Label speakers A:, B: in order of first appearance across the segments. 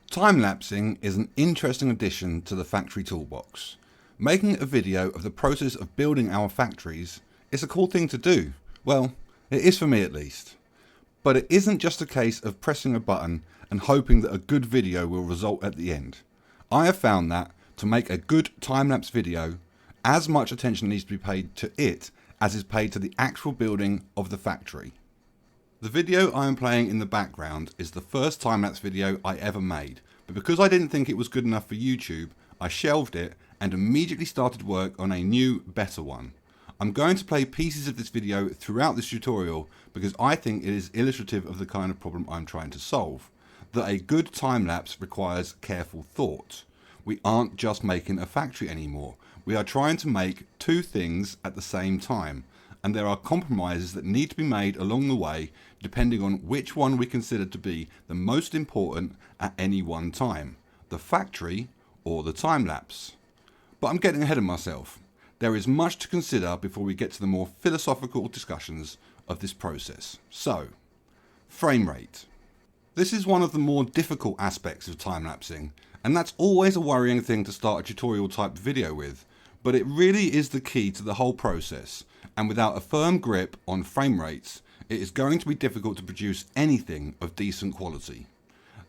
A: Time-lapsing is an interesting addition to the factory toolbox. Making a video of the process of building our factories is a cool thing to do. Well, it is for me at least. But it isn't just a case of pressing a button and hoping that a good video will result at the end. I have found that to make a good time-lapse video, as much attention needs to be paid to it as is paid to the actual building of the factory. The video I am playing in the background is the first time-lapse video I ever made, but because I didn't think it was good enough for YouTube, I shelved it and immediately started work on a new, better one. I'm going to play pieces of this video throughout this tutorial because I think it is illustrative of the kind of problem I'm trying to solve. That a good time-lapse requires careful thought. We aren't just making a factory anymore. We are trying to make two things at the same time, and there are compromises that need to be made along the way depending on which one we consider to be the most important at any one time, the factory or the time-lapse. But I'm getting ahead of myself. There is much to consider before we get to the more philosophical discussions of this process. So, frame rate. This is one of the more difficult aspects of time-lapsing, and that's always a worrying thing to start a tutorial type video with, but it really is the key to the whole process, and without a firm grip on frame rates, it is going to be difficult to produce anything of decent quality.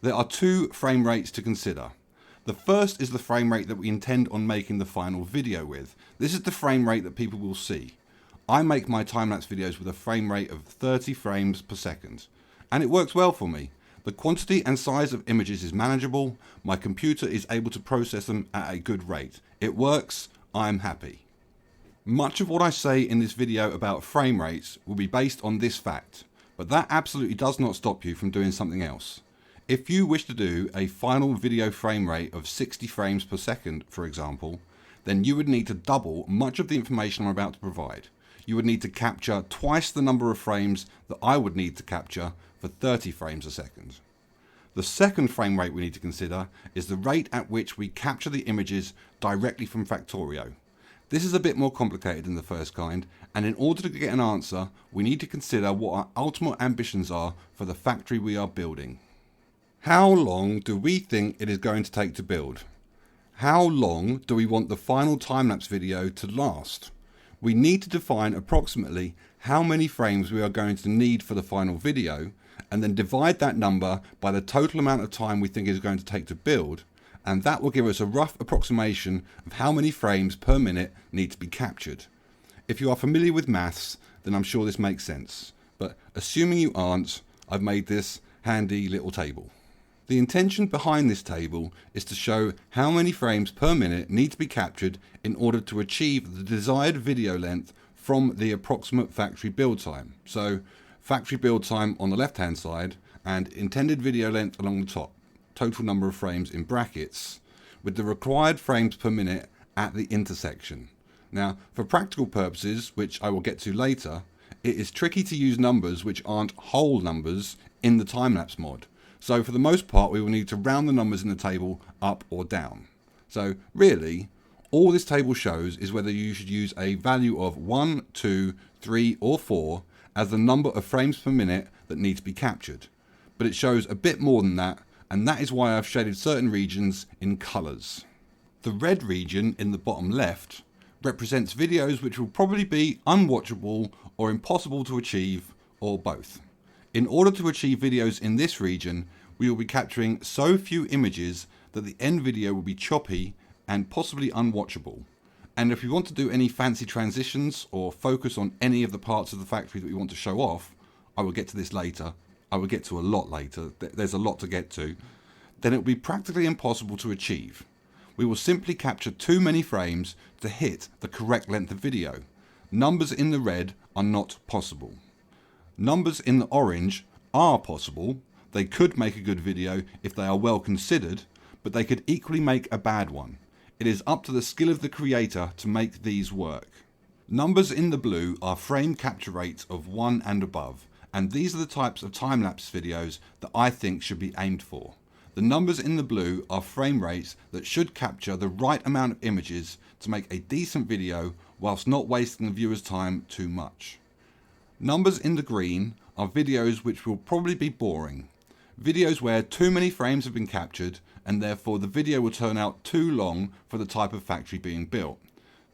A: There are two frame rates to consider. The first is the frame rate that we intend on making the final video with. This is the frame rate that people will see. I make my time-lapse videos with a frame rate of 30 frames per second, and it works well for me. The quantity and size of images is manageable, my computer is able to process them at a good rate. It works, I'm happy. Much of what I say in this video about frame rates will be based on this fact, but that absolutely does not stop you from doing something else. If you wish to do a final video frame rate of 60 frames per second, for example, then you would need to double much of the information I'm about to provide. You would need to capture twice the number of frames that I would need to capture for 30 frames a second. The second frame rate we need to consider is the rate at which we capture the images directly from Factorio. This is a bit more complicated than the first kind, and in order to get an answer, we need to consider what our ultimate ambitions are for the factory we are building. How long do we think it is going to take to build? How long do we want the final time-lapse video to last? We need to define approximately how many frames we are going to need for the final video, and then divide that number by the total amount of time we think it is going to take to build, and that will give us a rough approximation of how many frames per minute need to be captured. If you are familiar with maths, then I'm sure this makes sense, but assuming you aren't, I've made this handy little table. The intention behind this table is to show how many frames per minute need to be captured in order to achieve the desired video length from the approximate factory build time. So, factory build time on the left hand side and intended video length along the top, total number of frames in brackets, with the required frames per minute at the intersection. Now, for practical purposes, which I will get to later, it is tricky to use numbers which aren't whole numbers in the time-lapse mod. So for the most part, we will need to round the numbers in the table up or down. So really, all this table shows is whether you should use a value of 1, 2, 3 or 4 as the number of frames per minute that need to be captured. But it shows a bit more than that, and that is why I've shaded certain regions in colours. The red region in the bottom left represents videos which will probably be unwatchable or impossible to achieve, or both. In order to achieve videos in this region, we will be capturing so few images that the end video will be choppy and possibly unwatchable. And if we want to do any fancy transitions or focus on any of the parts of the factory that we want to show off, I will get to this later, I will get to a lot later, there's a lot to get to, then it will be practically impossible to achieve. We will simply capture too many frames to hit the correct length of video. Numbers in the red are not possible. Numbers in the orange are possible. They could make a good video if they are well considered, but they could equally make a bad one. It is up to the skill of the creator to make these work. Numbers in the blue are frame capture rates of 1 and above, and these are the types of time-lapse videos that I think should be aimed for. The numbers in the blue are frame rates that should capture the right amount of images to make a decent video whilst not wasting the viewer's time too much. Numbers in the green are videos which will probably be boring. Videos where too many frames have been captured and therefore the video will turn out too long for the type of factory being built.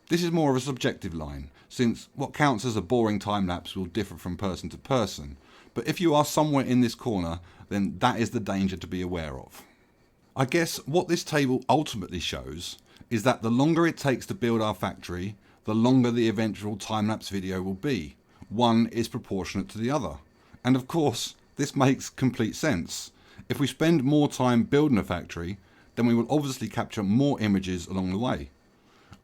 A: This is more of a subjective line, since what counts as a boring time-lapse will differ from person to person, but if you are somewhere in this corner, then that is the danger to be aware of. I guess what this table ultimately shows is that the longer it takes to build our factory, the longer the eventual time-lapse video will be. One is proportionate to the other. And of course, this makes complete sense. If we spend more time building a factory, then we will obviously capture more images along the way.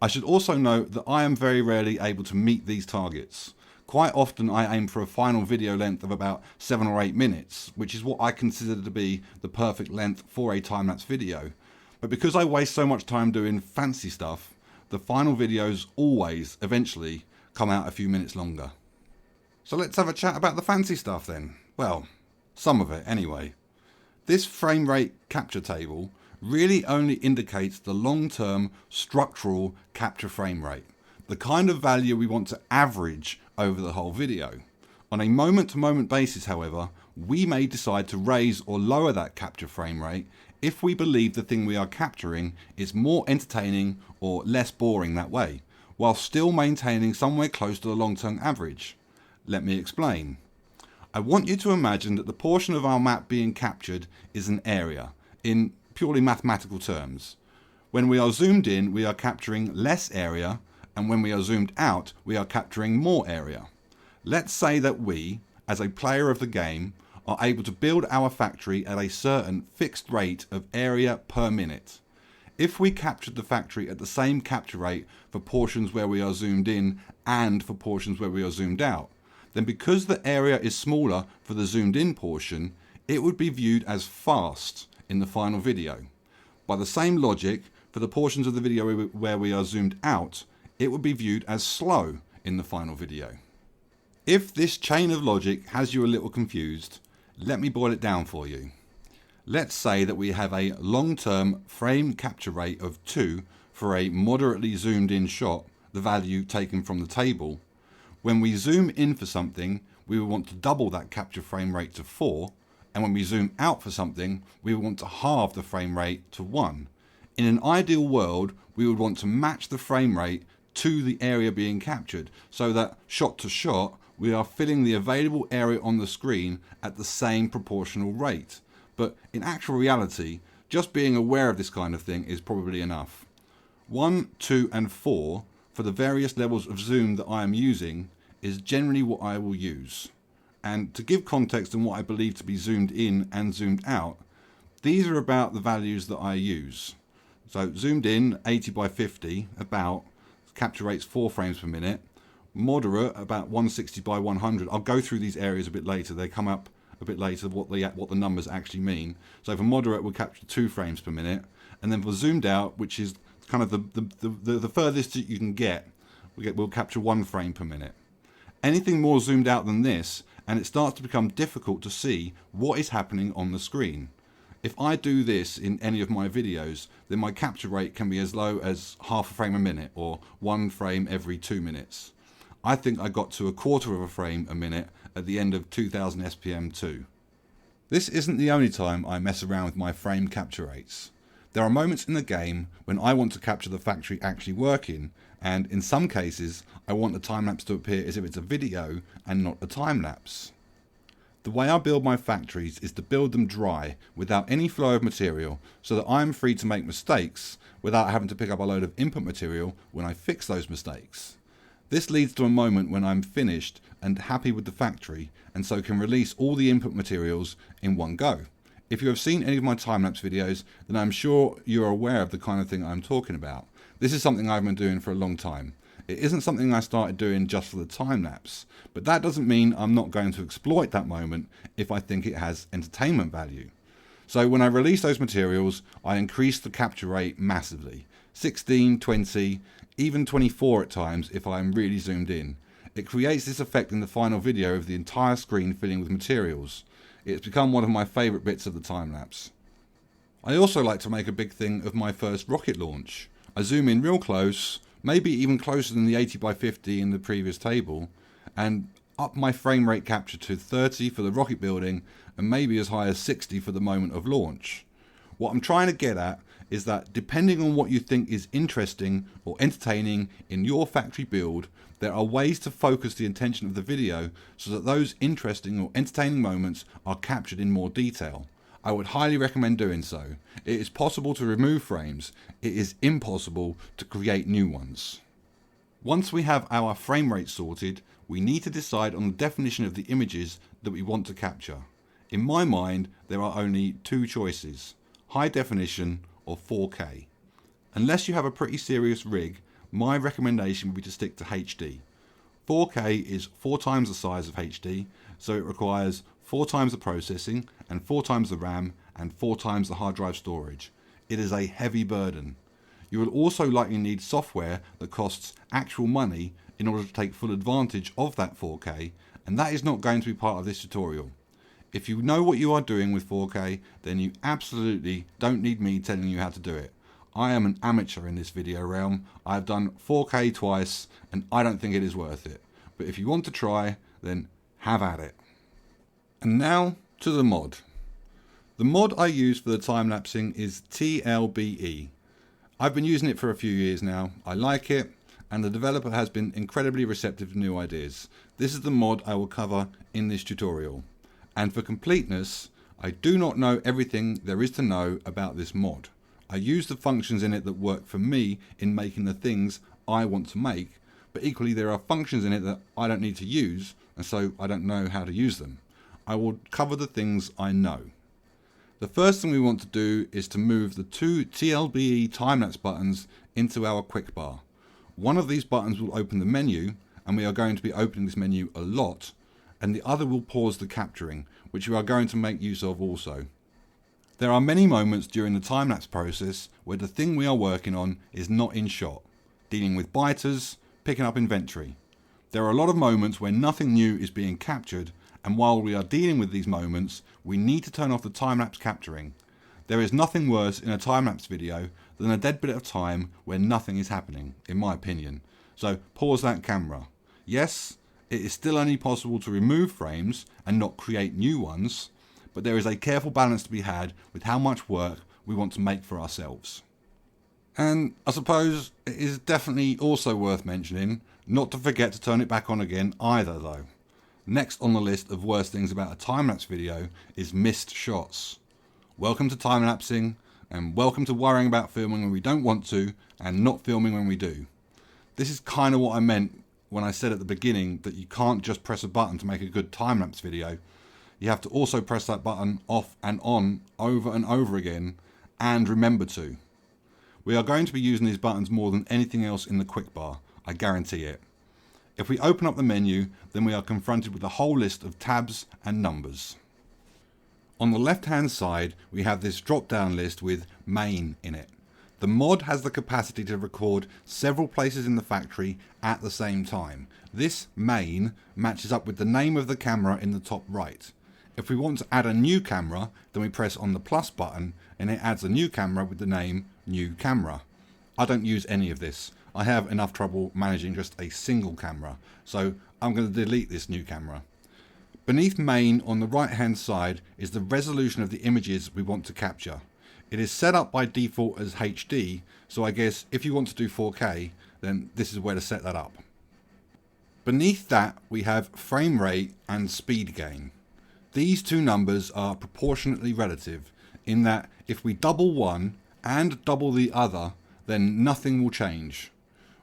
A: I should also note that I am very rarely able to meet these targets. Quite often I aim for a final video length of about 7 or 8 minutes, which is what I consider to be the perfect length for a time-lapse video. But because I waste so much time doing fancy stuff, the final videos always, eventually, come out a few minutes longer. So let's have a chat about the fancy stuff then. Well, some of it anyway. This frame rate capture table really only indicates the long-term structural capture frame rate, the kind of value we want to average over the whole video. On a moment-to-moment basis, however, we may decide to raise or lower that capture frame rate if we believe the thing we are capturing is more entertaining or less boring that way, while still maintaining somewhere close to the long-term average. Let me explain. I want you to imagine that the portion of our map being captured is an area, in purely mathematical terms. When we are zoomed in, we are capturing less area, and when we are zoomed out, we are capturing more area. Let's say that we, as a player of the game, are able to build our factory at a certain fixed rate of area per minute. If we captured the factory at the same capture rate for portions where we are zoomed in and for portions where we are zoomed out, then because the area is smaller for the zoomed in portion, it would be viewed as fast in the final video. By the same logic, for the portions of the video where we are zoomed out, it would be viewed as slow in the final video. If this chain of logic has you a little confused, let me boil it down for you. Let's say that we have a long-term frame capture rate of 2 for a moderately zoomed in shot, the value taken from the table. When we zoom in for something, we will want to double that capture frame rate to 4, and when we zoom out for something, we will want to halve the frame rate to 1. In an ideal world, we would want to match the frame rate to the area being captured, so that shot to shot, we are filling the available area on the screen at the same proportional rate. But in actual reality, just being aware of this kind of thing is probably enough. 1, 2, and 4 for the various levels of zoom that I am using is generally what I will use. And to give context on what I believe to be zoomed in and zoomed out, these are about the values that I use. So zoomed in, 80 by 50, about, capture rates 4 frames per minute. Moderate, about 160 by 100. I'll go through these areas a bit later. They come up a bit later, what the numbers actually mean. So for moderate, we'll capture 2 frames per minute. And then for zoomed out, which is kind of the furthest that you can get, we'll capture 1 frame per minute. Anything more zoomed out than this, and it starts to become difficult to see what is happening on the screen. If I do this in any of my videos, then my capture rate can be as low as half a frame a minute, or 1 frame every 2 minutes. I think I got to a quarter of a frame a minute at the end of 2000 SPM 2. This isn't the only time I mess around with my frame capture rates. There are moments in the game when I want to capture the factory actually working, and in some cases I want the time-lapse to appear as if it's a video and not a time-lapse. The way I build my factories is to build them dry without any flow of material, so that I'm free to make mistakes without having to pick up a load of input material when I fix those mistakes. This leads to a moment when I'm finished and happy with the factory, and so can release all the input materials in one go. If you have seen any of my time-lapse videos, then I'm sure you're aware of the kind of thing I'm talking about. This is something I've been doing for a long time. It isn't something I started doing just for the time-lapse, but that doesn't mean I'm not going to exploit that moment if I think it has entertainment value. So when I release those materials, I increase the capture rate massively. 16, 20, even 24 at times if I am really zoomed in. It creates this effect in the final video of the entire screen filling with materials. It's become one of my favourite bits of the time-lapse. I also like to make a big thing of my first rocket launch. I zoom in real close, maybe even closer than the 80 by 50 in the previous table, and up my frame rate capture to 30 for the rocket building and maybe as high as 60 for the moment of launch. What I'm trying to get at is that depending on what you think is interesting or entertaining in your factory build, there are ways to focus the attention of the video so that those interesting or entertaining moments are captured in more detail. I would highly recommend doing so. It is possible to remove frames. It is impossible to create new ones. Once we have our frame rate sorted, we need to decide on the definition of the images that we want to capture. In my mind, there are only two choices: high definition or 4K. Unless you have a pretty serious rig, my recommendation would be to stick to HD. 4K is 4 times the size of HD, so it requires 4 times the processing and 4 times the RAM and 4 times the hard drive storage. It is a heavy burden. You will also likely need software that costs actual money in order to take full advantage of that 4K, and that is not going to be part of this tutorial. If you know what you are doing with 4K, then you absolutely don't need me telling you how to do it. I am an amateur in this video realm. I have done 4K twice and I don't think it is worth it. But if you want to try, then have at it. And now to the mod. The mod I use for the time-lapsing is TLBE. I've been using it for a few years now. I like it, and the developer has been incredibly receptive to new ideas. This is the mod I will cover in this tutorial. And for completeness, I do not know everything there is to know about this mod. I use the functions in it that work for me in making the things I want to make, but equally there are functions in it that I don't need to use, and so I don't know how to use them. I will cover the things I know. The first thing we want to do is to move the two TLBE time-lapse buttons into our quick bar. One of these buttons will open the menu, and we are going to be opening this menu a lot, and the other will pause the capturing, which we are going to make use of also. There are many moments during the time-lapse process where the thing we are working on is not in shot, dealing with biters, picking up inventory. There are a lot of moments where nothing new is being captured, and while we are dealing with these moments, we need to turn off the time-lapse capturing. There is nothing worse in a time-lapse video than a dead bit of time where nothing is happening, in my opinion. So pause that camera. Yes, it is still only possible to remove frames and not create new ones, but there is a careful balance to be had with how much work we want to make for ourselves. And I suppose it is definitely also worth mentioning not to forget to turn it back on again either though. Next on the list of worst things about a time-lapse video is missed shots. Welcome to time-lapsing, and welcome to worrying about filming when we don't want to and not filming when we do. This is kind of what I meant when I said at the beginning that you can't just press a button to make a good time-lapse video. You have to also press that button off and on over and over again, and remember to. We are going to be using these buttons more than anything else in the quick bar, I guarantee it. If we open up the menu, then we are confronted with a whole list of tabs and numbers. On the left hand side, we have this drop down list with main in it. The mod has the capacity to record several places in the factory at the same time. This main matches up with the name of the camera in the top right. If we want to add a new camera, then we press on the plus button and it adds a new camera with the name new camera. I don't use any of this. I have enough trouble managing just a single camera, so I'm going to delete this new camera. Beneath main on the right hand side is the resolution of the images we want to capture. It is set up by default as HD, so I guess if you want to do 4K, then this is where to set that up. Beneath that we have frame rate and speed gain. These two numbers are proportionately relative in that if we double one and double the other, then nothing will change.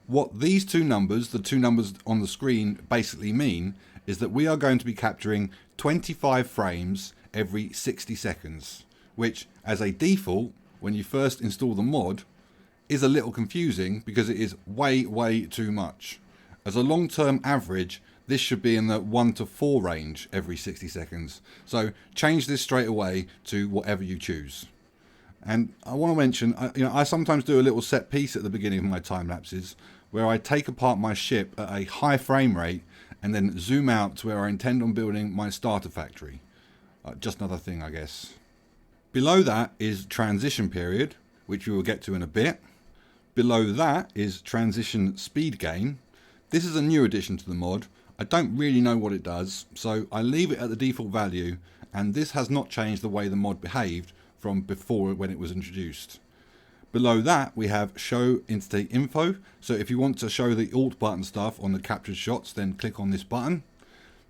A: What these two numbers, the two numbers on the screen, basically mean is that we are going to be capturing 25 frames every 60 seconds, which as a default, when you first install the mod, is a little confusing because it is way too much. As a long-term average, this should be in the 1 to 4 range every 60 seconds. So change this straight away to whatever you choose. And I want to mention, I sometimes do a little set piece at the beginning of my time lapses where I take apart my ship at a high frame rate and then zoom out to where I intend on building my starter factory. Just another thing, I guess. Below that is transition period, which we will get to in a bit. Below that is transition speed gain. This is a new addition to the mod. I don't really know what it does, so I leave it at the default value, and this has not changed the way the mod behaved from before when it was introduced. Below that we have show entity info, so if you want to show the alt button stuff on the captured shots, then click on this button.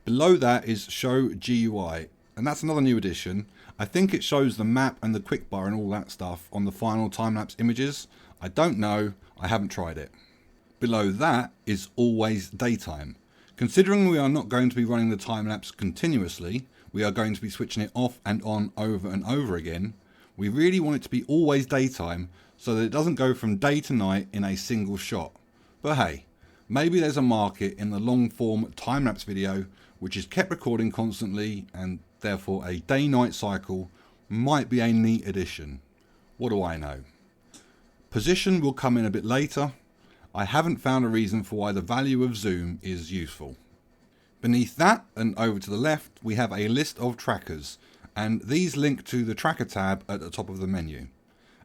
A: Below that is show GUI, and that's another new addition. I think it shows the map and the quick bar and all that stuff on the final time-lapse images. I don't know, I haven't tried it. Below that is always daytime. Considering we are not going to be running the time-lapse continuously, we are going to be switching it off and on over and over again. We really want it to be always daytime so that it doesn't go from day to night in a single shot. But hey, maybe there's a market in the long form time-lapse video which is kept recording constantly, and therefore a day-night cycle might be a neat addition. What do I know? Position will come in a bit later. I haven't found a reason for why the value of zoom is useful. Beneath that and over to the left we have a list of trackers, and these link to the tracker tab at the top of the menu.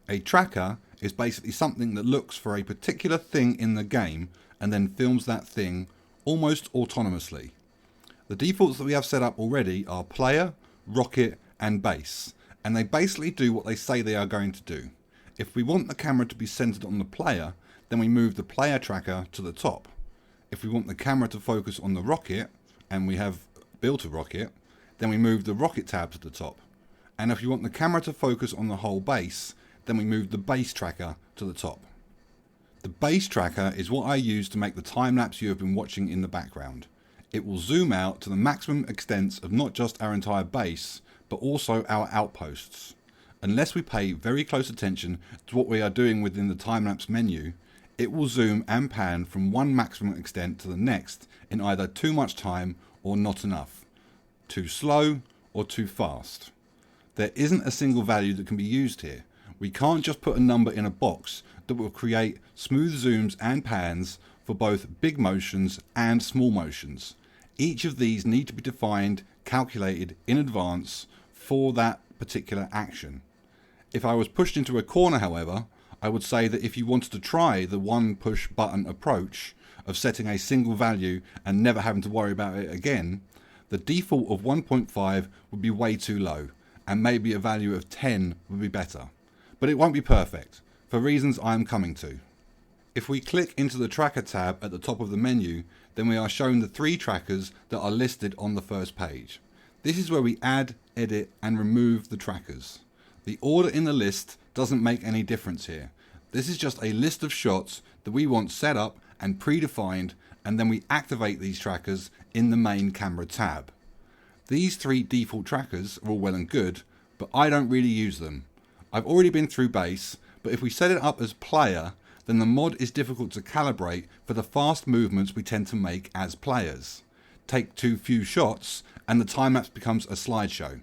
A: A tracker is basically something that looks for a particular thing in the game and then films that thing almost autonomously. The defaults that we have set up already are player, rocket and base, and they basically do what they say they are going to do. If we want the camera to be centered on the player, then we move the player tracker to the top. If we want the camera to focus on the rocket, and we have built a rocket, then we move the rocket tab to the top. And if you want the camera to focus on the whole base, then we move the base tracker to the top. The base tracker is what I use to make the time lapse you have been watching in the background. It will zoom out to the maximum extent of not just our entire base, but also our outposts. Unless we pay very close attention to what we are doing within the time-lapse menu, it will zoom and pan from one maximum extent to the next in either too much time or not enough, too slow or too fast. There isn't a single value that can be used here. We can't just put a number in a box that will create smooth zooms and pans for both big motions and small motions. Each of these need to be defined, calculated in advance for that particular action. If I was pushed into a corner, however, I would say that if you wanted to try the one push button approach of setting a single value and never having to worry about it again, the default of 1.5 would be way too low, and maybe a value of 10 would be better. But it won't be perfect, for reasons I am coming to. If we click into the tracker tab at the top of the menu, then we are shown the 3 trackers that are listed on the first page. This is where we add, edit and remove the trackers. The order in the list doesn't make any difference here. This is just a list of shots that we want set up and predefined, and then we activate these trackers in the main camera tab. These 3 default trackers are all well and good, but I don't really use them. I've already been through base, but if we set it up as player, then the mod is difficult to calibrate for the fast movements we tend to make as players. Take too few shots and the time-lapse becomes a slideshow.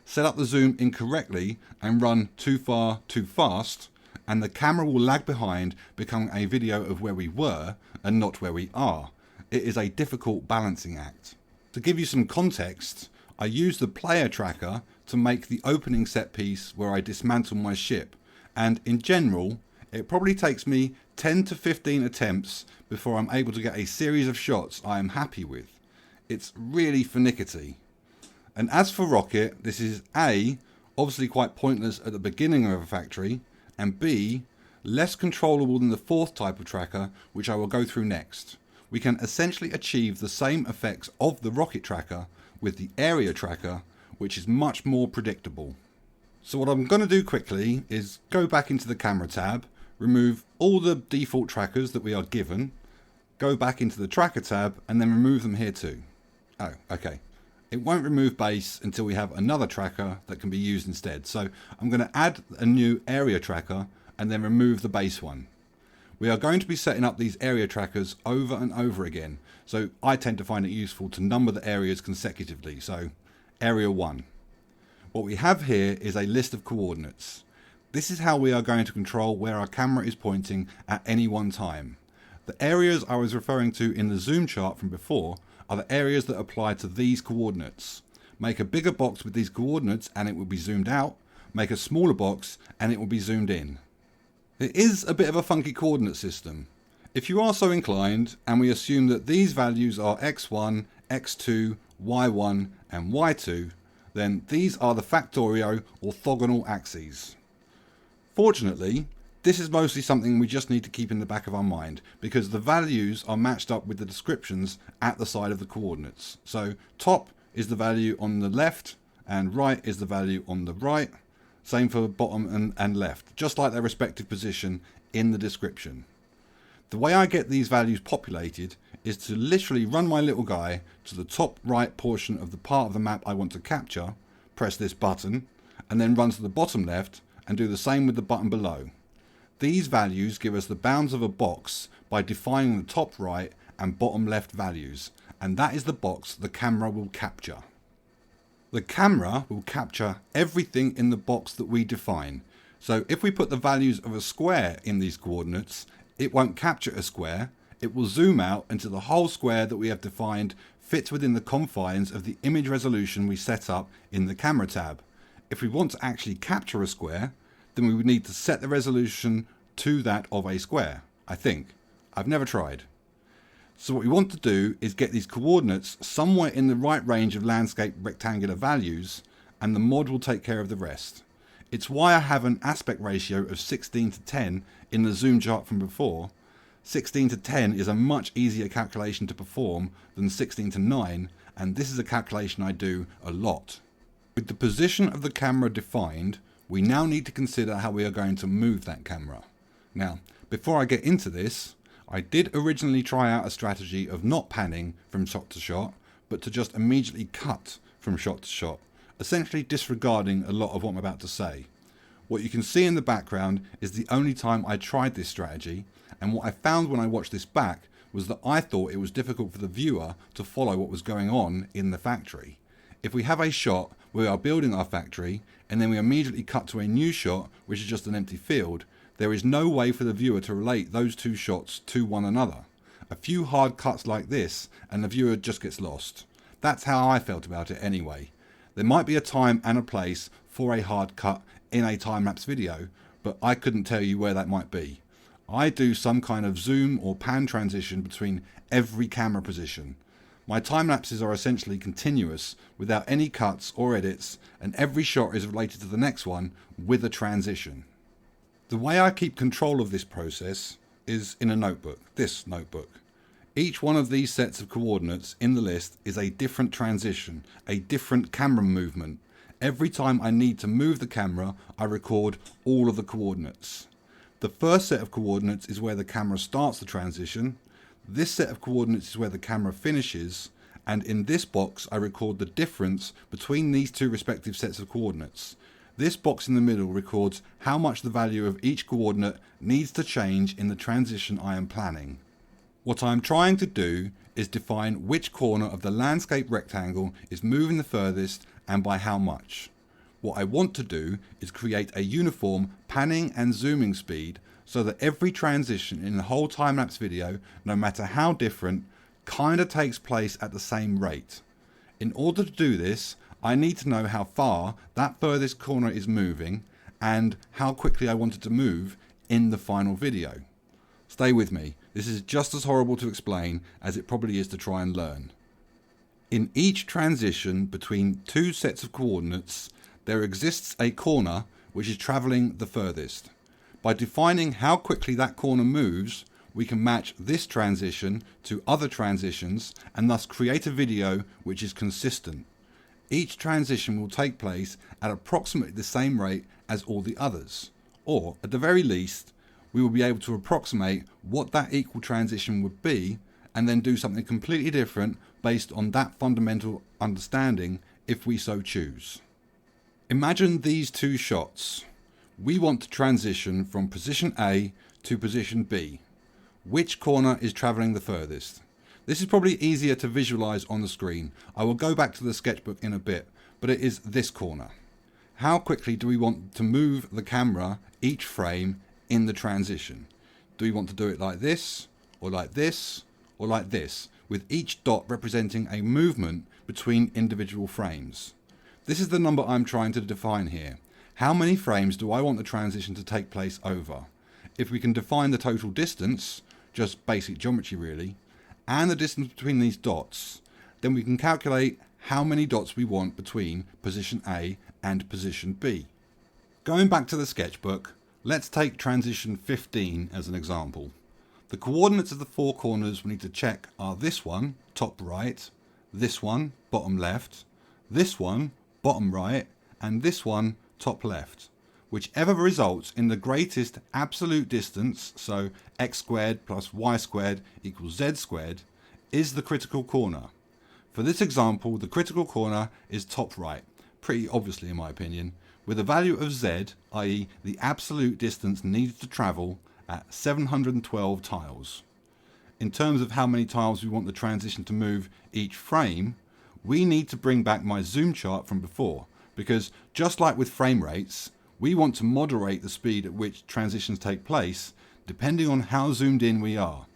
A: Set up the zoom incorrectly and run too far too fast, and the camera will lag behind, becoming a video of where we were and not where we are. It is a difficult balancing act. To give you some context, I use the player tracker to make the opening set piece where I dismantle my ship, and in general it probably takes me 10 to 15 attempts before I'm able to get a series of shots I am happy with. It's really finicky. And as for rocket, this is A, obviously quite pointless at the beginning of a factory, and B, less controllable than the 4th type of tracker, which I will go through next. We can essentially achieve the same effects of the rocket tracker with the area tracker, which is much more predictable. So what I'm going to do quickly is go back into the camera tab, remove all the default trackers that we are given, go back into the tracker tab and then remove them here too. Oh, okay. It won't remove base until we have another tracker that can be used instead. So I'm going to add a new area tracker and then remove the base one. We are going to be setting up these area trackers over and over again. So I tend to find it useful to number the areas consecutively. So area 1. What we have here is a list of coordinates. This is how we are going to control where our camera is pointing at any one time. The areas I was referring to in the zoom chart from before are the areas that apply to these coordinates. Make a bigger box with these coordinates and it will be zoomed out. Make a smaller box and it will be zoomed in. It is a bit of a funky coordinate system. If you are so inclined, and we assume that these values are x1, x2, y1 and y2, then these are the Factorio orthogonal axes. Fortunately, this is mostly something we just need to keep in the back of our mind because the values are matched up with the descriptions at the side of the coordinates. So top is the value on the left and right is the value on the right. Same for bottom and left, just like their respective position in the description. The way I get these values populated is to literally run my little guy to the top right portion of the part of the map I want to capture, press this button, and then run to the bottom left and do the same with the button below. These values give us the bounds of a box by defining the top right and bottom left values, and that is the box the camera will capture. The camera will capture everything in the box that we define. So if we put the values of a square in these coordinates, it won't capture a square, it will zoom out until the whole square that we have defined fits within the confines of the image resolution we set up in the camera tab. If we want to actually capture a square, then we would need to set the resolution to that of a square, I think. I've never tried. So what we want to do is get these coordinates somewhere in the right range of landscape rectangular values, and the mod will take care of the rest. It's why I have an aspect ratio of 16 to 10 in the zoom chart from before. 16 to 10 is a much easier calculation to perform than 16 to 9, and this is a calculation I do a lot. With the position of the camera defined, we now need to consider how we are going to move that camera. Now, before I get into this, I did originally try out a strategy of not panning from shot to shot, but to just immediately cut from shot to shot, essentially disregarding a lot of what I'm about to say. What you can see in the background is the only time I tried this strategy, and what I found when I watched this back was that I thought it was difficult for the viewer to follow what was going on in the factory. If we have a shot where we are building our factory, and then we immediately cut to a new shot, which is just an empty field, there is no way for the viewer to relate those two shots to one another. A few hard cuts like this, and the viewer just gets lost. That's how I felt about it anyway. There might be a time and a place for a hard cut in a time-lapse video, but I couldn't tell you where that might be. I do some kind of zoom or pan transition between every camera position. My time lapses are essentially continuous without any cuts or edits, and every shot is related to the next one with a transition. The way I keep control of this process is in a notebook, this notebook. Each one of these sets of coordinates in the list is a different transition, a different camera movement. Every time I need to move the camera, I record all of the coordinates. The first set of coordinates is where the camera starts the transition. This set of coordinates is where the camera finishes, and in this box I record the difference between these two respective sets of coordinates. This box in the middle records how much the value of each coordinate needs to change in the transition I am planning. What I am trying to do is define which corner of the landscape rectangle is moving the furthest and by how much. What I want to do is create a uniform panning and zooming speed so that every transition in the whole time-lapse video, no matter how different, kinda takes place at the same rate. In order to do this, I need to know how far that furthest corner is moving and how quickly I want it to move in the final video. Stay with me, this is just as horrible to explain as it probably is to try and learn. In each transition between two sets of coordinates, there exists a corner which is travelling the furthest. By defining how quickly that corner moves, we can match this transition to other transitions and thus create a video which is consistent. Each transition will take place at approximately the same rate as all the others, or at the very least, we will be able to approximate what that equal transition would be and then do something completely different based on that fundamental understanding if we so choose. Imagine these two shots. We want to transition from position A to position B. Which corner is travelling the furthest? This is probably easier to visualise on the screen. I will go back to the sketchbook in a bit, but it is this corner. How quickly do we want to move the camera each frame in the transition? Do we want to do it like this, or like this, or like this, with each dot representing a movement between individual frames? This is the number I'm trying to define here. How many frames do I want the transition to take place over? If we can define the total distance, just basic geometry really, and the distance between these dots, then we can calculate how many dots we want between position A and position B. Going back to the sketchbook, let's take transition 15 as an example. The coordinates of the four corners we need to check are this one, top right, this one, bottom left, this one, bottom right, and this one, top left. Whichever results in the greatest absolute distance, so x squared plus y squared equals z squared, is the critical corner. For this example, the critical corner is top right, pretty obviously in my opinion, with a value of z, i.e. the absolute distance needed to travel, at 712 tiles. In terms of how many tiles we want the transition to move each frame, we need to bring back my zoom chart from before, because just like with frame rates, we want to moderate the speed at which transitions take place depending on how zoomed in we are.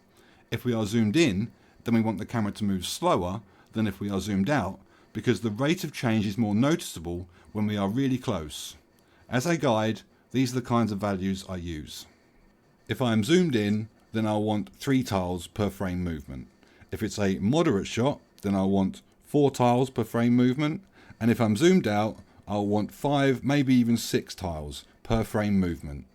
A: If we are zoomed in, then we want the camera to move slower than if we are zoomed out, because the rate of change is more noticeable when we are really close. As a guide, these are the kinds of values I use. If I am zoomed in, then I'll want 3 tiles per frame movement. If it's a moderate shot, then I'll want 4 tiles per frame movement, and if I'm zoomed out, I'll want 5, maybe even 6 tiles per frame movement.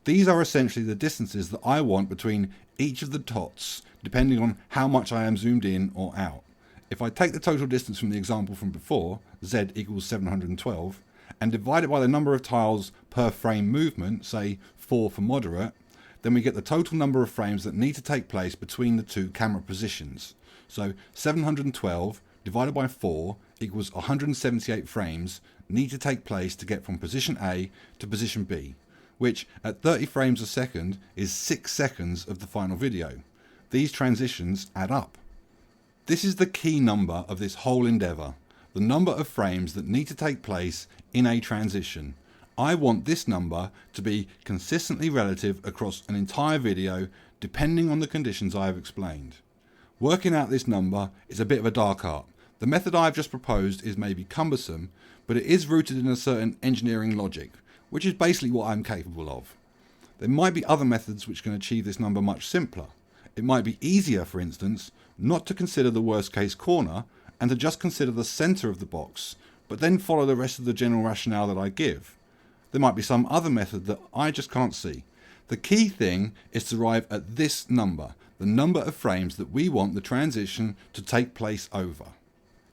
A: These are essentially the distances that I want between each of the dots, depending on how much I am zoomed in or out. If I take the total distance from the example from before, z equals 712, and divide it by the number of tiles per frame movement, say 4 for moderate, then we get the total number of frames that need to take place between the two camera positions. So 712 divided by 4 equals 178 frames need to take place to get from position A to position B, which at 30 frames a second is 6 seconds of the final video. These transitions add up. This is the key number of this whole endeavour, the number of frames that need to take place in a transition. I want this number to be consistently relative across an entire video depending on the conditions I have explained. Working out this number is a bit of a dark art. The method I have just proposed is maybe cumbersome, but it is rooted in a certain engineering logic, which is basically what I'm capable of. There might be other methods which can achieve this number much simpler. It might be easier, for instance, not to consider the worst case corner and to just consider the centre of the box, but then follow the rest of the general rationale that I give. There might be some other method that I just can't see. The key thing is to arrive at this number, the number of frames that we want the transition to take place over.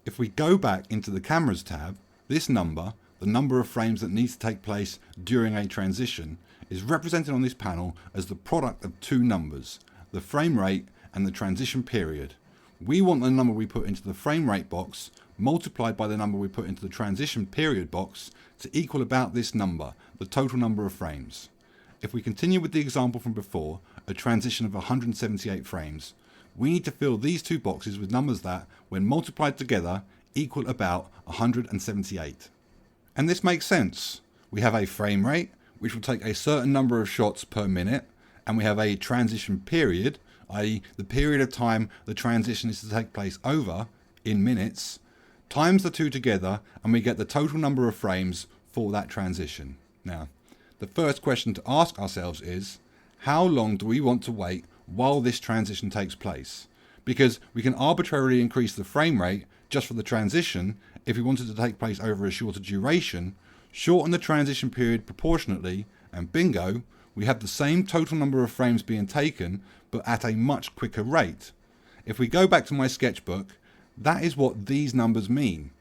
A: If we go back into the cameras tab, this number, the number of frames that needs to take place during a transition, is represented on this panel as the product of two numbers, the frame rate and the transition period. We want the number we put into the frame rate box multiplied by the number we put into the transition period box to equal about this number, the total number of frames. If we continue with the example from before, a transition of 178 frames, we need to fill these two boxes with numbers that, when multiplied together, equal about 178. And this makes sense. We have a frame rate, which will take a certain number of shots per minute, and we have a transition period, i.e. the period of time the transition is to take place over, in minutes, times the two together, and we get the total number of frames for that transition. Now, the first question to ask ourselves is, how long do we want to wait while this transition takes place? Because we can arbitrarily increase the frame rate just for the transition if we wanted to take place over a shorter duration, shorten the transition period proportionately, and bingo, we have the same total number of frames being taken, but at a much quicker rate. If we go back to my sketchbook, that is what these numbers mean.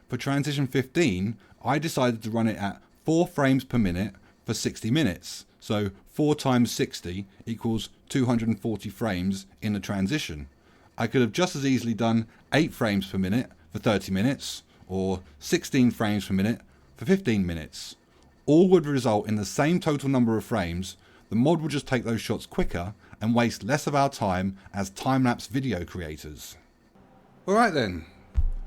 A: For transition 15, I decided to run it at 4 frames per minute for 60 minutes. So 4 times 60 equals 240 frames in the transition. I could have just as easily done 8 frames per minute for 30 minutes or 16 frames per minute for 15 minutes. All would result in the same total number of frames. The mod will just take those shots quicker and waste less of our time as time-lapse video creators. Alright then,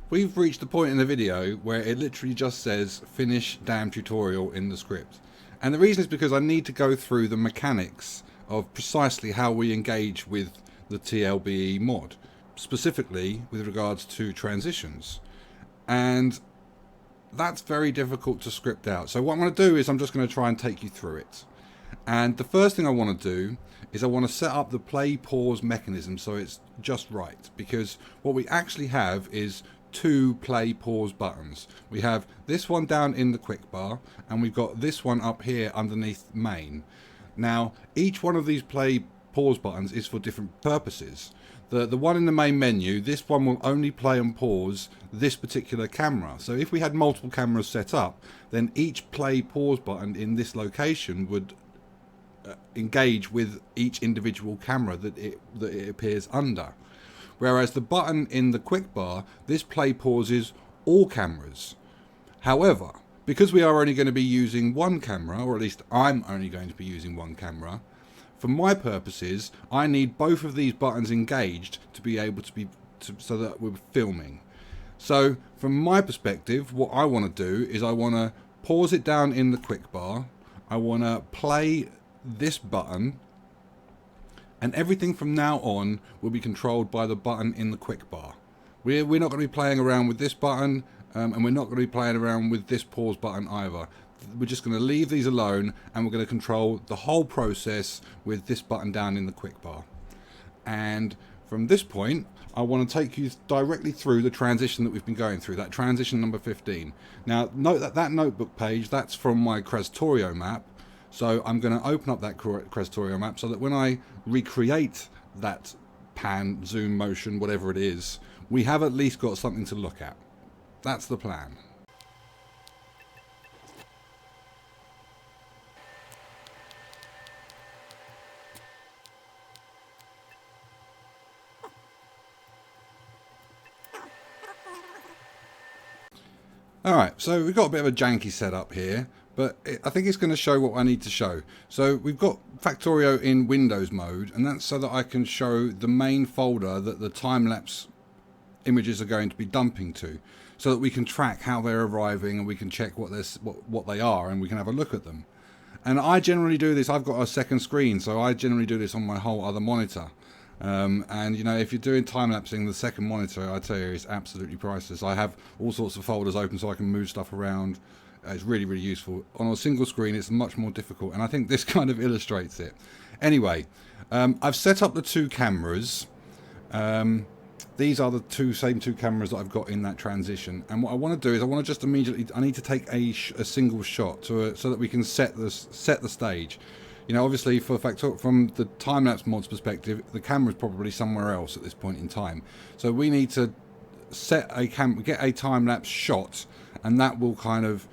A: we've reached the point in the video where it literally just says finish damn tutorial in the script. And the reason is because I need to go through the mechanics of precisely how we engage with the TLBE mod, specifically with regards to transitions. And that's very difficult to script out. So what I'm going to do is I'm just going to try and take you through it. And the first thing I want to do is I want to set up the play pause mechanism so it's just right, because what we actually have is two play pause buttons. We have this one down in the quick bar, and we've got this one up here underneath main. Now each one of these play pause buttons is for different purposes. The one in the main menu, this one will only play and pause this particular camera. So if we had multiple cameras set up, then each play pause button in this location would engage with each individual camera that it appears under. Whereas the button in the quick bar, this play pauses all cameras. However, because we are only going to be using one camera, or at least I'm only going to be using one camera, for my purposes, I need both of these buttons engaged to be able so that we're filming. So from my perspective, what I want to do is I want to pause it down in the quick bar. I want to play this button, and everything from now on will be controlled by the button in the quick bar. We're not going to be playing around with this button, and we're not going to be playing around with this pause button either. We're just going to leave these alone, and we're going to control the whole process with this button down in the quick bar. And from this point, I want to take you directly through the transition that we've been going through, that transition number 15. Now, note that that notebook page, that's from my Factorio map. So I'm going to open up that Factorio map so that when I recreate that pan, zoom, motion, whatever it is, we have at least got something to look at. That's the plan. Alright, so we've got a bit of a janky setup here, but I think it's going to show what I need to show. So we've got Factorio in Windows mode, and that's so that I can show the main folder that the time-lapse images are going to be dumping to, so that we can track how they're arriving and we can check what they are, and we can have a look at them. And I generally do this, I've got a second screen, so I generally do this on my whole other monitor. And you know, if you're doing time-lapsing, the second monitor, I tell you, is absolutely priceless. I have all sorts of folders open so I can move stuff around. It's really, really useful. On a single screen, it's much more difficult, and I think this kind of illustrates it. Anyway, I've set up the two cameras. These are the same two cameras that I've got in that transition, and what I want to do is I want to just immediately, I need to take a single shot so that we can set the stage. You know, obviously from the time-lapse mod's perspective, the camera's probably somewhere else at this point in time. So we need to get a time-lapse shot, and that will kind of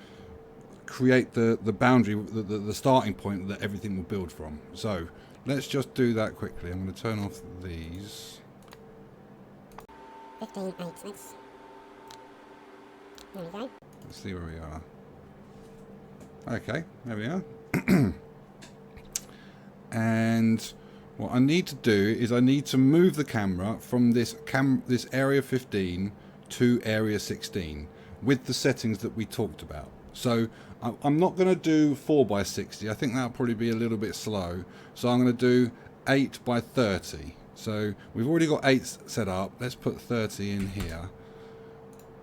A: create the boundary, the starting point that everything will build from. So let's just do that quickly. I'm going to turn off these.
B: 15, 8, 6. There we go.
A: Let's see where we are. Okay, there we are. And what I need to do is I need to move the camera from this area 15 to area 16 with the settings that we talked about. So I'm not going to do 4x60. I think that'll probably be a little bit slow. So I'm going to do 8x30. So we've already got 8 set up. Let's put 30 in here.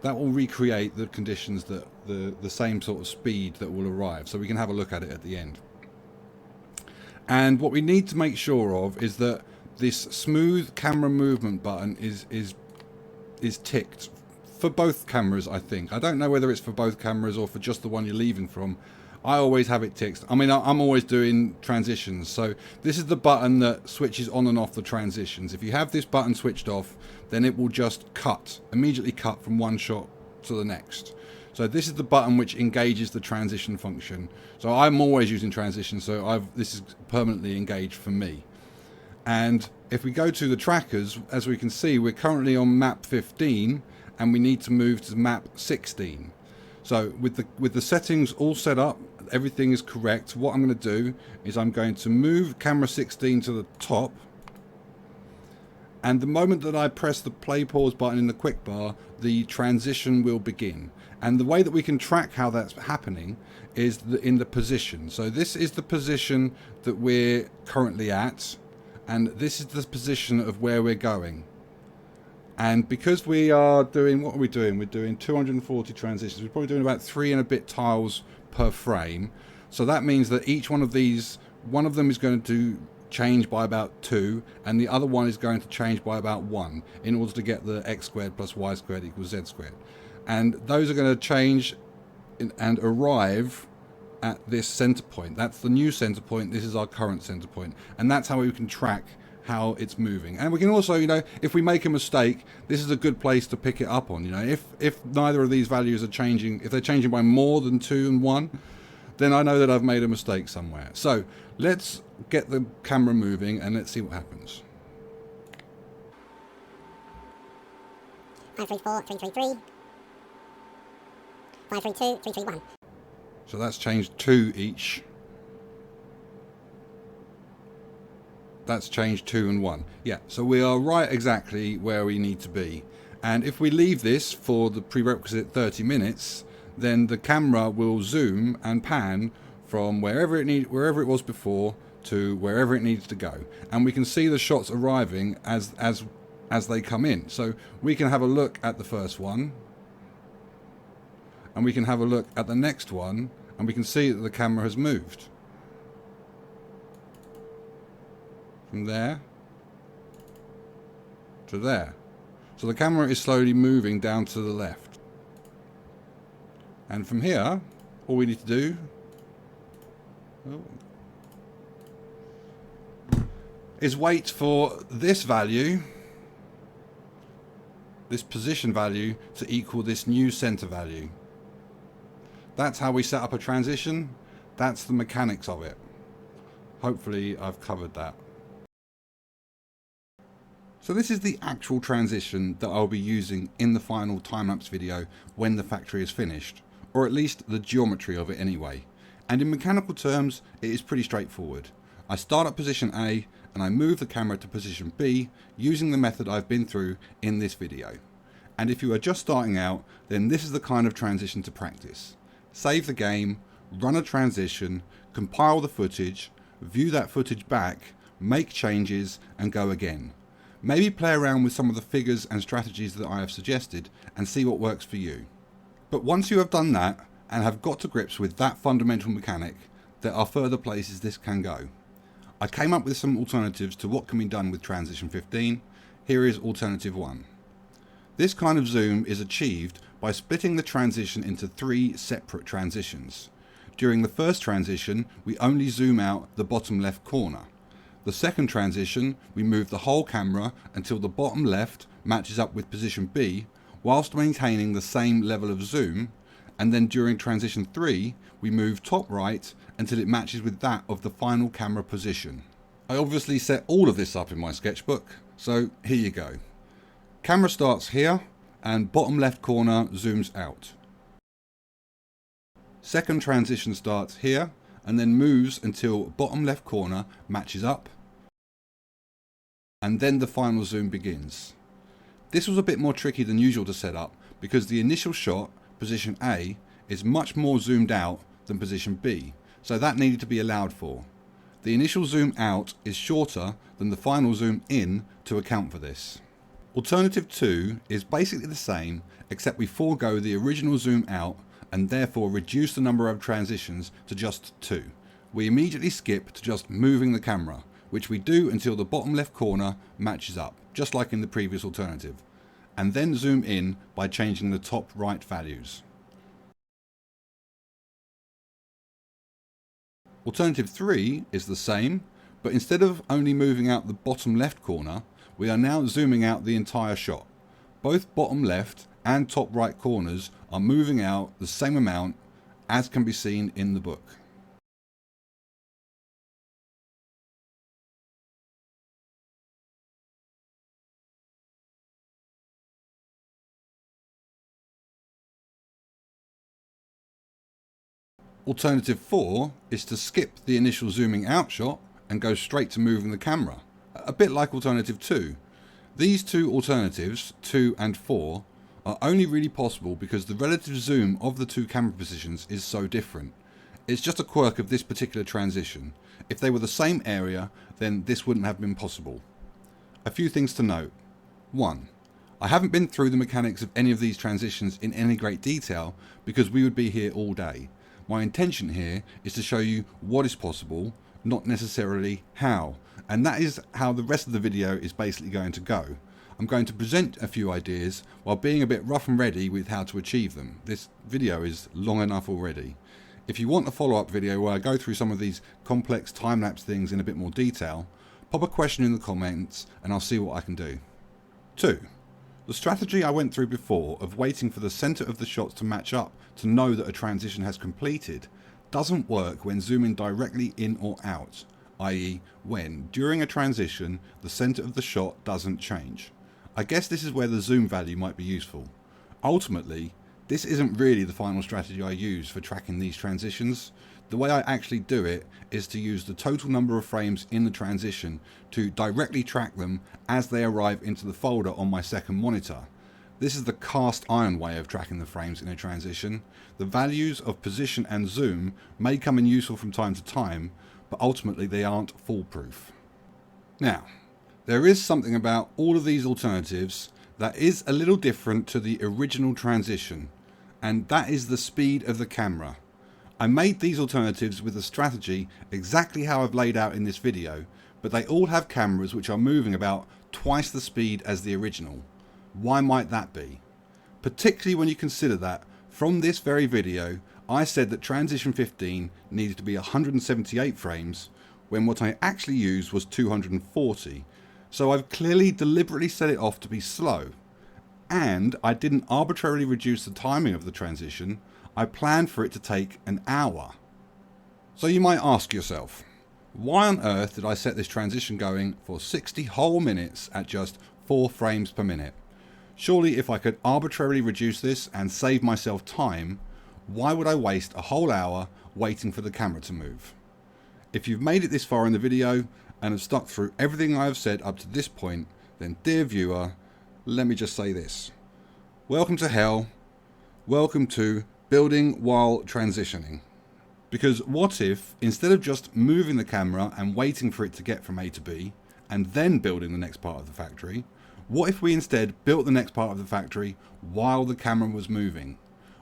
A: That will recreate the conditions that the same sort of speed that will arrive. So we can have a look at it at the end. And what we need to make sure of is that this smooth camera movement button is ticked for both cameras, I think. I don't know whether it's for both cameras or for just the one you're leaving from. I always have it ticked. I mean, I'm always doing transitions. So this is the button that switches on and off the transitions. If you have this button switched off, then it will just immediately cut from one shot to the next. So this is the button which engages the transition function. So I'm always using transition, so this is permanently engaged for me. And if we go to the trackers, as we can see, we're currently on map 15 and we need to move to map 16. So with the settings all set up, everything is correct. What I'm going to do is I'm going to move camera 16 to the top. And the moment that I press the play pause button in the quick bar, the transition will begin. And the way that we can track how that's happening is in the position. So this is the position that we're currently at, and this is the position of where we're going. And because we are doing, what are we doing? We're doing 240 transitions. We're probably doing about 3 and a bit tiles per frame. So that means that each one of these one of them is going to change by about 2 and the other one is going to change by about 1 in order to get the x squared plus y squared equals z squared. And those are going to change and arrive at this center point. That's the new center point. This is our current center point. And that's how we can track how it's moving. And we can also, if we make a mistake, this is a good place to pick it up on. If neither of these values are changing, if they're changing by more than 2 and 1, then I know that I've made a mistake somewhere. So let's get the camera moving and let's see what happens.
B: 534, 333, 532, 331.
A: So that's changed 2 each. That's changed 2 and 1. Yeah, so we are right exactly where we need to be. And if we leave this for the prerequisite 30 minutes, then the camera will zoom and pan from wherever it was before to wherever it needs to go. And we can see the shots arriving as they come in. So we can have a look at the first one, and we can have a look at the next one, and we can see that the camera has moved from there to there. So the camera is slowly moving down to the left. And from here, all we need to do is wait for this value, this position value, to equal this new center value. That's how we set up a transition. That's the mechanics of it. Hopefully I've covered that. So this is the actual transition that I'll be using in the final time-lapse video when the factory is finished, or at least the geometry of it anyway. And in mechanical terms, it is pretty straightforward. I start at position A and I move the camera to position B using the method I've been through in this video. And if you are just starting out, then this is the kind of transition to practice. Save the game, run a transition, compile the footage, view that footage back, make changes and go again. Maybe play around with some of the figures and strategies that I have suggested and see what works for you. But once you have done that and have got to grips with that fundamental mechanic, there are further places this can go. I came up with some alternatives to what can be done with transition 15. Here is alternative 1. This kind of zoom is achieved by splitting the transition into 3 separate transitions. During the first transition, we only zoom out the bottom left corner. The second transition, we move the whole camera until the bottom left matches up with position B, whilst maintaining the same level of zoom, and then during transition 3, we move top right until it matches with that of the final camera position. I obviously set all of this up in my sketchbook, so here you go. Camera starts here, and bottom left corner zooms out. Second transition starts here, and then moves until bottom left corner matches up, and then the final zoom begins. This was a bit more tricky than usual to set up because the initial shot, position A, is much more zoomed out than position B, so that needed to be allowed for. The initial zoom out is shorter than the final zoom in to account for this. Alternative 2 is basically the same, except we forego the original zoom out and therefore reduce the number of transitions to just 2. We immediately skip to just moving the camera, which we do until the bottom left corner matches up, just like in the previous alternative, and then zoom in by changing the top right values. Alternative 3 is the same, but instead of only moving out the bottom left corner, we are now zooming out the entire shot. Both bottom left and top right corners are moving out the same amount as can be seen in the book. Alternative 4 is to skip the initial zooming out shot and go straight to moving the camera, a bit like alternative 2. These two alternatives, 2 and 4, are only really possible because the relative zoom of the two camera positions is so different. It's just a quirk of this particular transition. If they were the same area, then this wouldn't have been possible. A few things to note. 1. I haven't been through the mechanics of any of these transitions in any great detail because we would be here all day. My intention here is to show you what is possible, not necessarily how. And that is how the rest of the video is basically going to go. I'm going to present a few ideas while being a bit rough and ready with how to achieve them. This video is long enough already. If you want a follow-up video where I go through some of these complex time-lapse things in a bit more detail, pop a question in the comments and I'll see what I can do. 2. The strategy I went through before of waiting for the center of the shots to match up to know that a transition has completed doesn't work when zooming directly in or out, i.e. when, during a transition, the center of the shot doesn't change. I guess this is where the zoom value might be useful. Ultimately, this isn't really the final strategy I use for tracking these transitions. The way I actually do it is to use the total number of frames in the transition to directly track them as they arrive into the folder on my second monitor. This is the cast iron way of tracking the frames in a transition. The values of position and zoom may come in useful from time to time, but ultimately they aren't foolproof. Now, there is something about all of these alternatives that is a little different to the original transition, and that is the speed of the camera. I made these alternatives with a strategy exactly how I've laid out in this video, but they all have cameras which are moving about twice the speed as the original. Why might that be? Particularly when you consider that from this very video I said that transition 15 needed to be 178 frames when what I actually used was 240, so I've clearly deliberately set it off to be slow. And I didn't arbitrarily reduce the timing of the transition, I planned for it to take an hour. So you might ask yourself, why on earth did I set this transition going for 60 whole minutes at just 4 frames per minute? Surely if I could arbitrarily reduce this and save myself time, why would I waste a whole hour waiting for the camera to move? If you've made it this far in the video and have stuck through everything I have said up to this point, then dear viewer, let me just say this. Welcome to hell. Welcome to building while transitioning. Because what if, instead of just moving the camera and waiting for it to get from A to B, and then building the next part of the factory, what if we instead built the next part of the factory while the camera was moving?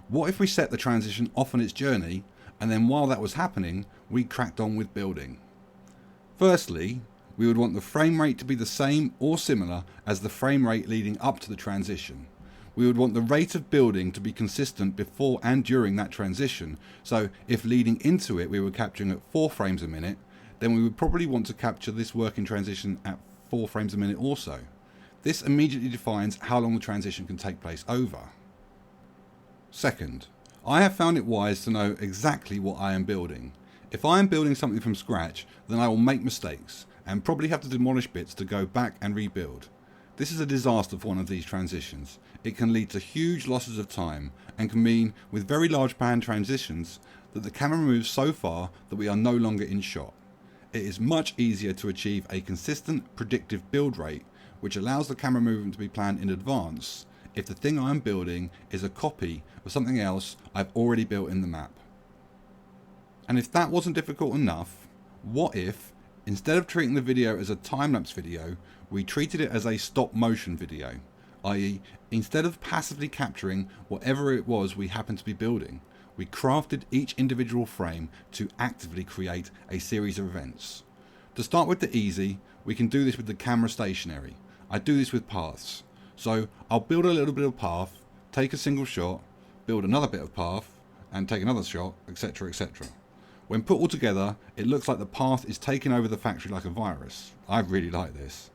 A: What if we set the transition off on its journey, and then while that was happening, we cracked on with building? Firstly, we would want the frame rate to be the same or similar as the frame rate leading up to the transition. We would want the rate of building to be consistent before and during that transition, so if leading into it we were capturing at 4 frames a minute, then we would probably want to capture this working transition at 4 frames a minute also. This immediately defines how long the transition can take place over. Second, I have found it wise to know exactly what I am building. If I am building something from scratch, then I will make mistakes and probably have to demolish bits to go back and rebuild. This is a disaster for one of these transitions. It can lead to huge losses of time and can mean, with very large pan transitions, that the camera moves so far that we are no longer in shot. It is much easier to achieve a consistent predictive build rate which allows the camera movement to be planned in advance if the thing I am building is a copy of something else I've already built in the map. And if that wasn't difficult enough, what if, instead of treating the video as a time-lapse video, we treated it as a stop-motion video, i.e. instead of passively capturing whatever it was we happened to be building, we crafted each individual frame to actively create a series of events. To start with the easy, we can do this with the camera stationary. I do this with paths. So I'll build a little bit of path, take a single shot, build another bit of path, and take another shot, etc, etc. When put all together, it looks like the path is taking over the factory like a virus. I really like this.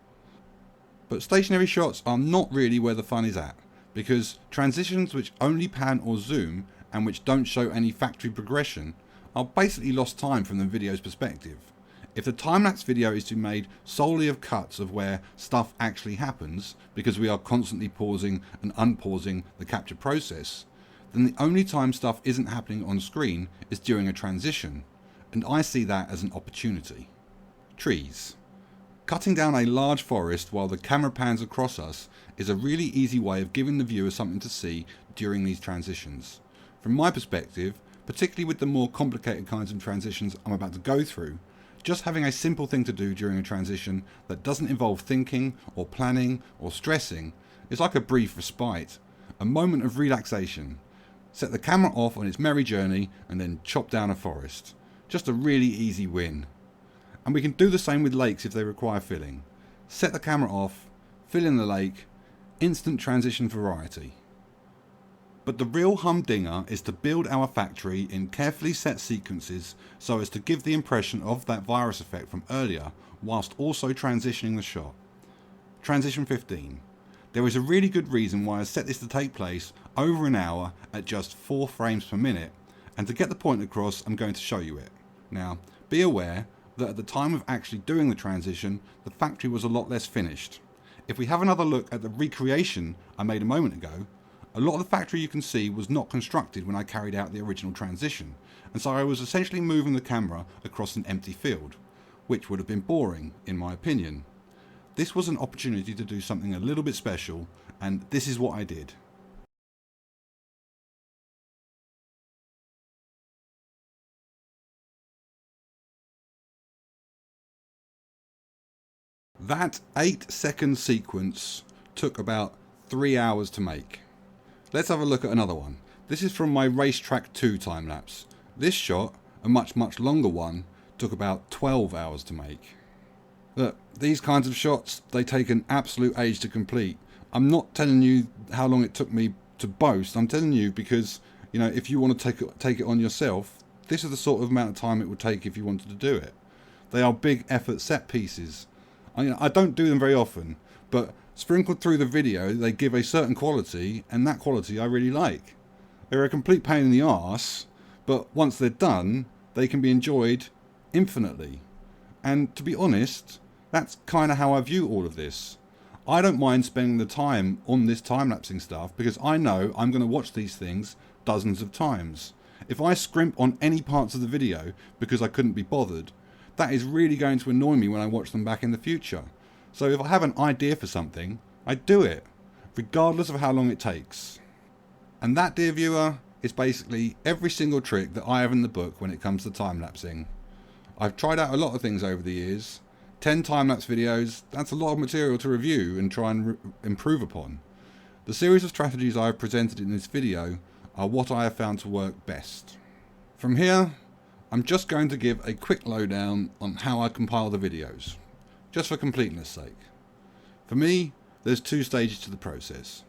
A: But stationary shots are not really where the fun is at, because transitions which only pan or zoom and which don't show any factory progression are basically lost time from the video's perspective. If the time-lapse video is to be made solely of cuts of where stuff actually happens, because we are constantly pausing and unpausing the capture process, then the only time stuff isn't happening on screen is during a transition, and I see that as an opportunity. Trees. Cutting down a large forest while the camera pans across us is a really easy way of giving the viewer something to see during these transitions. From my perspective, particularly with the more complicated kinds of transitions I'm about to go through, just having a simple thing to do during a transition that doesn't involve thinking or planning or stressing is like a brief respite, a moment of relaxation. Set the camera off on its merry journey and then chop down a forest. Just a really easy win. And we can do the same with lakes if they require filling. Set the camera off, fill in the lake, instant transition variety. But the real humdinger is to build our factory in carefully set sequences so as to give the impression of that virus effect from earlier whilst also transitioning the shot. Transition 15. There is a really good reason why I set this to take place over an hour at just 4 frames per minute, and to get the point across I'm going to show you it. Now, be aware that at the time of actually doing the transition, the factory was a lot less finished. If we have another look at the recreation I made a moment ago, a lot of the factory you can see was not constructed when I carried out the original transition, and so I was essentially moving the camera across an empty field, which would have been boring, in my opinion. This was an opportunity to do something a little bit special, and this is what I did. That 8-second sequence took about 3 hours to make. Let's have a look at another one. This is from my Racetrack 2 time-lapse. This shot, a much longer one, took about 12 hours to make. Look, these kinds of shots, they take an absolute age to complete. I'm not telling you how long it took me to boast. I'm telling you because, you know, if you want to take it on yourself, this is the sort of amount of time it would take if you wanted to do it. They are big effort set pieces. I don't do them very often, but sprinkled through the video, they give a certain quality, and that quality I really like. They're a complete pain in the arse, but once they're done, they can be enjoyed infinitely. And to be honest, that's kind of how I view all of this. I don't mind spending the time on this time-lapsing stuff because I know I'm going to watch these things dozens of times. If I scrimp on any parts of the video because I couldn't be bothered, that is really going to annoy me when I watch them back in the future. So if I have an idea for something, I do it, regardless of how long it takes. And that, dear viewer, is basically every single trick that I have in the book when it comes to time-lapsing. I've tried out a lot of things over the years. 10 time-lapse videos, that's a lot of material to review and try and improve upon. The series of strategies I have presented in this video are what I have found to work best. From here, I'm just going to give a quick lowdown on how I compile the videos, just for completeness sake. For me, there's 2 stages to the process.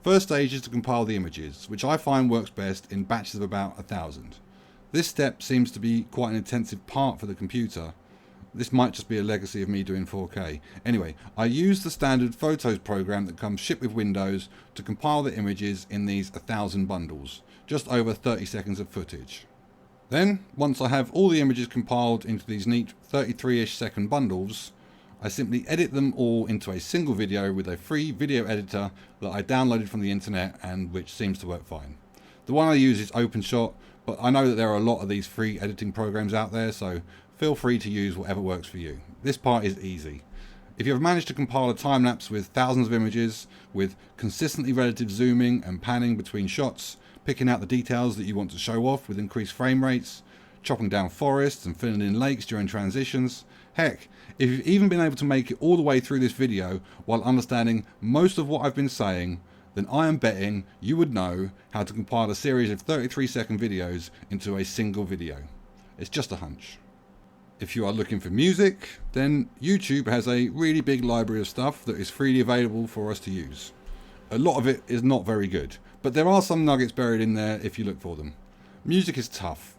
A: First stage is to compile the images, which I find works best in batches of about 1,000. This step seems to be quite an intensive part for the computer. This might just be a legacy of me doing 4K. Anyway, I use the standard Photos program that comes shipped with Windows to compile the images in these 1,000 bundles, just over 30 seconds of footage. Then, once I have all the images compiled into these neat 33-ish second bundles, I simply edit them all into a single video with a free video editor that I downloaded from the internet and which seems to work fine. The one I use is OpenShot, but I know that there are a lot of these free editing programs out there, so feel free to use whatever works for you. This part is easy. If you have managed to compile a time-lapse with thousands of images, with consistently relative zooming and panning between shots, picking out the details that you want to show off with increased frame rates, chopping down forests and filling in lakes during transitions, heck, if you've even been able to make it all the way through this video while understanding most of what I've been saying, then I am betting you would know how to compile a series of 33-second videos into a single video. It's just a hunch. If you are looking for music, then YouTube has a really big library of stuff that is freely available for us to use. A lot of it is not very good, but there are some nuggets buried in there if you look for them. Music is tough.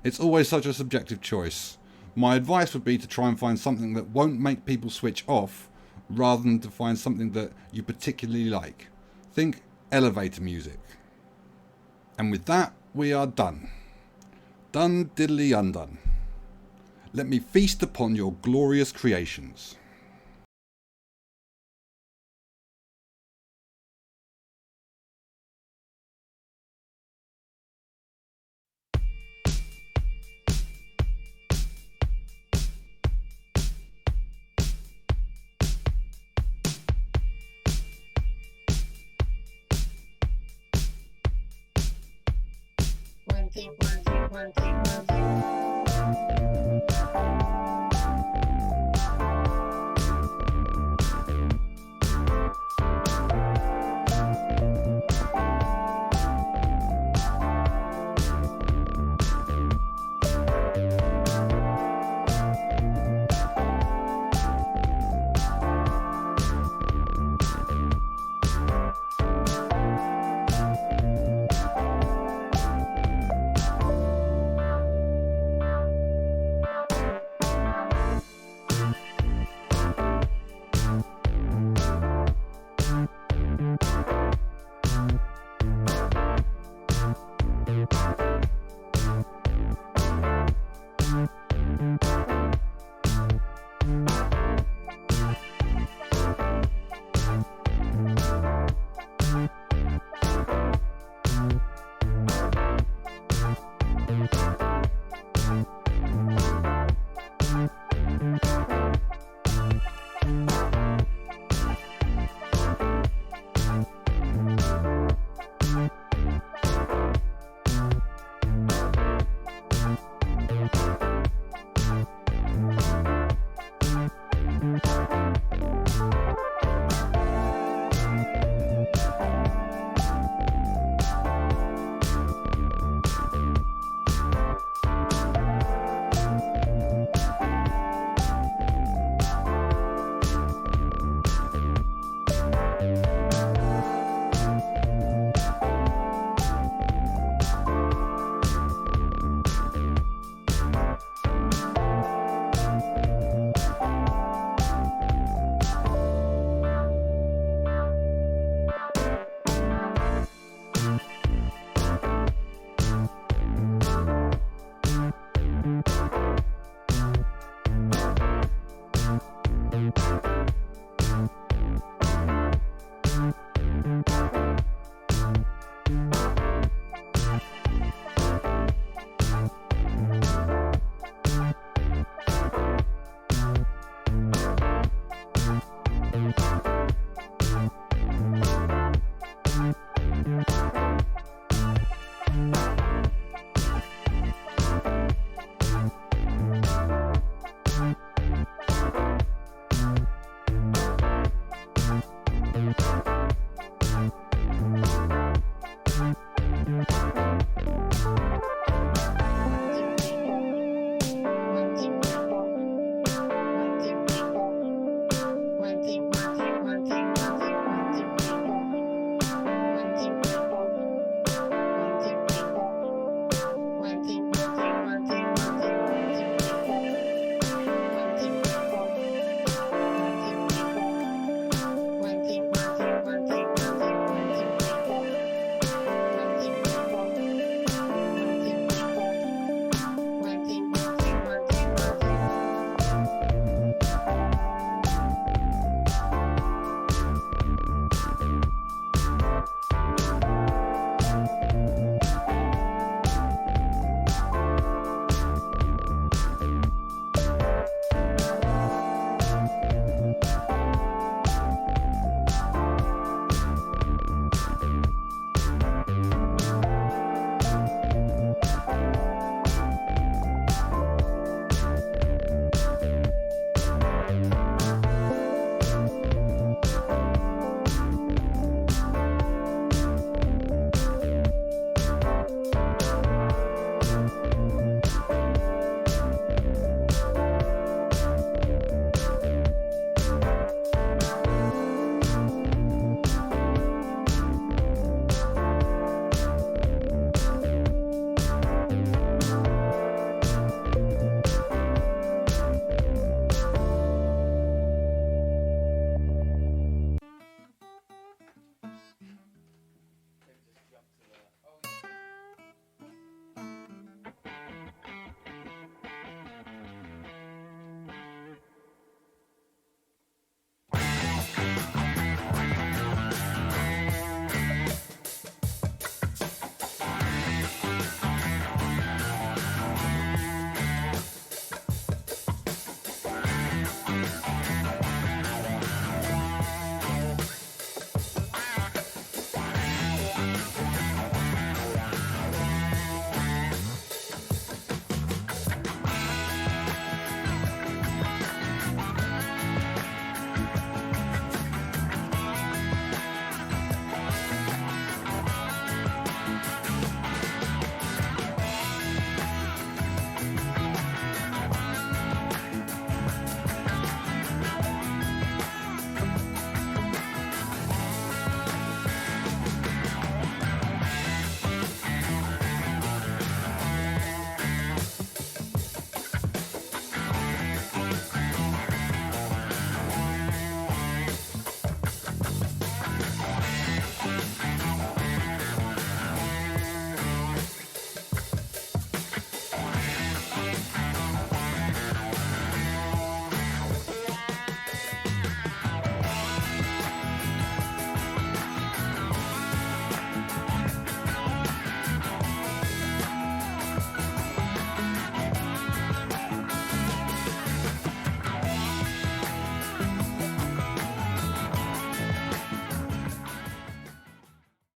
A: It's always such a subjective choice. My advice would be to try and find something that won't make people switch off, rather than to find something that you particularly like. Think elevator music. And with that, we are done. Done diddly undone. Let me feast upon your glorious creations.
B: One, two, one, two, one, two, one, two.